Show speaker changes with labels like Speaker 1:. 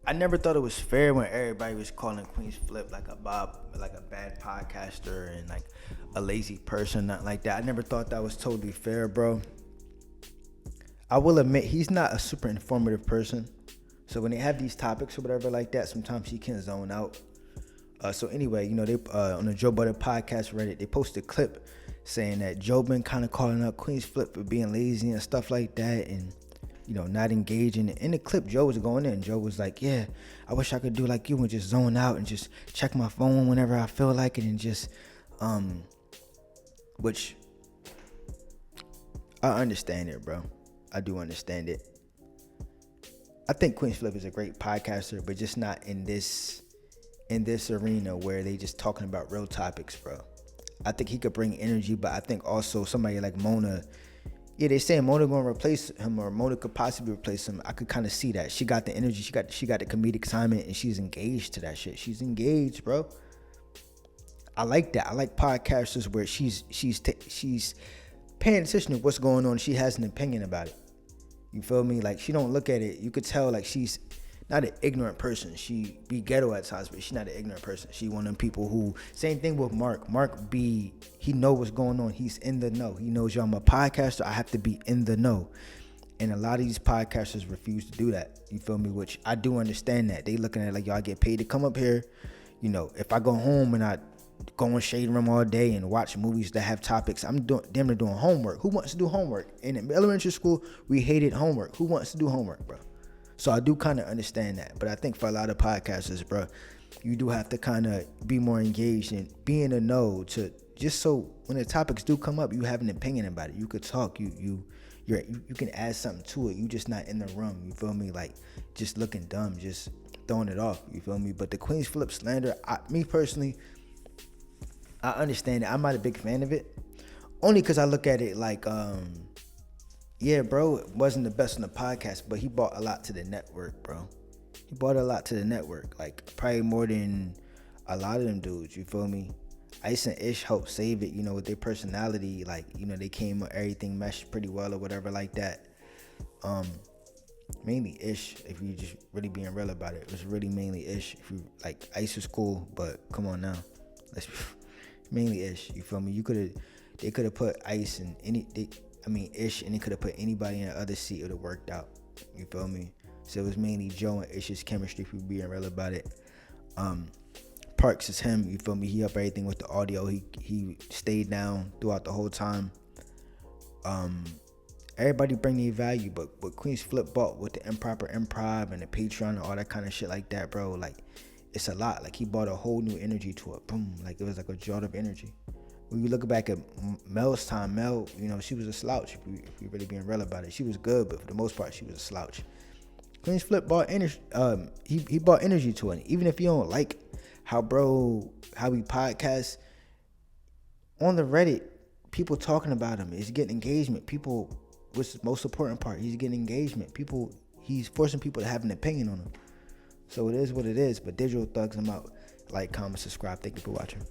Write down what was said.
Speaker 1: I never thought it was fair when everybody was calling Queenz Flip like a bad podcaster and like a lazy person, not like that. I never thought that was totally fair, bro. I will admit he's not a super informative person. So when they have these topics or whatever like that, sometimes he can zone out. So anyway, they on the Joe Budden podcast Reddit, they posted a clip saying that Joe been kind of calling out Queenz Flip for being lazy and stuff like that, and not engaging. In the clip, Joe was going in. Joe was like, "Yeah, I wish I could do like you and just zone out and just check my phone whenever I feel like it, and just which I understand it, bro. I do understand it. I think Queenz Flip is a great podcaster, but just not in this arena where they just talking about real topics, bro. I think he could bring energy, but I think also somebody like Mona, they saying Mona gonna replace him, or Mona could possibly replace him. I could kind of see that. She got the energy, she got the comedic assignment, and she's engaged to that shit. She's engaged, bro. I like that. I like podcasters where she's paying attention to what's going on. She has an opinion about it. You feel me? Like, she don't look at it. You could tell like she's not an ignorant person. She be ghetto at times, but she's not an ignorant person. She one of them people who, same thing with Mark. He know what's going on. He's in the know. He knows, I'm a podcaster. I have to be in the know. And a lot of these podcasters refuse to do that. You feel me? Which I do understand that. They looking at it like, y'all get paid to come up here. If I go home and I go in shade room all day and watch movies that have topics, I'm doing homework. Who wants to do homework? And in elementary school, we hated homework. Who wants to do homework, bro? So I do kind of understand that. But I think for a lot of podcasters, bro, you do have to kind of be more engaged and be in the know, to just so when the topics do come up, you have an opinion about it. You could talk. You can add something to it. You just not in the room. You feel me? Like, just looking dumb, just throwing it off. You feel me? But the Queenz Flip slander, me personally, I understand it. I'm not a big fan of it, only because I look at it like, yeah, bro, it wasn't the best on the podcast, but he brought a lot to the network, bro. He brought a lot to the network, like probably more than a lot of them dudes. You feel me? Ice and Ish helped save it, with their personality. Like, they came, everything meshed pretty well or whatever like that. Mainly Ish, if you just really being real about it. It was really mainly Ish. If you like, Ice was cool, but come on now, mainly Ish. You feel me? They could have put Ice in Ish, and they could have put anybody in the other seat. It would have worked out. You feel me? So it was mainly Joe and Ish's chemistry, if you being real about it. Parks is him. You feel me? He up everything with the audio. He stayed down throughout the whole time. Everybody bring their value, but what Queenz Flip bought with the improper improv and the Patreon and all that kind of shit like that, bro, like, it's a lot. Like, he brought a whole new energy to it. Boom. Like, it was like a jolt of energy. When you look back at Mel's time, Mel, she was a slouch, if you really being real about it. She was good, but for the most part, she was a slouch. Queenz Flip brought energy. He brought energy to it. Even if you don't like how he podcasts, on the Reddit, people talking about him. He's getting engagement. People, what's the most important part? He's getting engagement. He's forcing people to have an opinion on him. So it is what it is. But Digital Thugs, I'm out. Like, comment, subscribe. Thank you for watching.